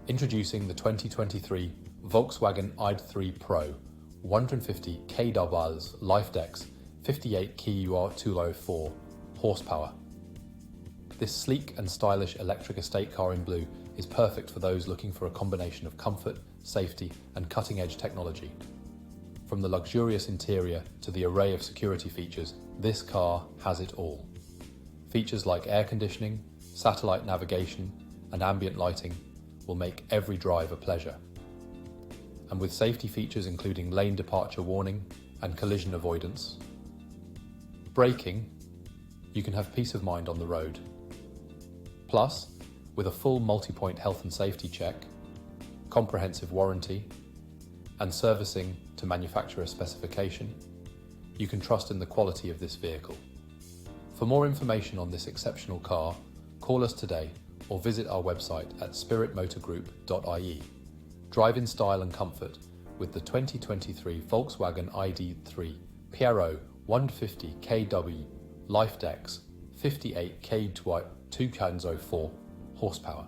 Introducing the 2023 Volkswagen Id.3 PRO 150 KW Lifedx 58kwh204 horsepower. This sleek and stylish electric estate car in blue is perfect for those looking for a combination of comfort, safety, and cutting-edge technology. From the luxurious interior to the array of security features, this car has it all. Features like air conditioning, satellite navigation, and ambient lighting will make every drive a pleasure. And with safety features including lane departure warning and collision avoidance, braking, you can have peace of mind on the road. Plus, with a full multi-point health and safety check, comprehensive warranty, and servicing to manufacturer specification, you can trust in the quality of this vehicle. For more information on this exceptional car, call us today or visit our website at spiritmotorgroup.ie. Drive in style and comfort with the 2023 Volkswagen Id.3 PRO 150 KW Lifedx 58kwh204 horsepower.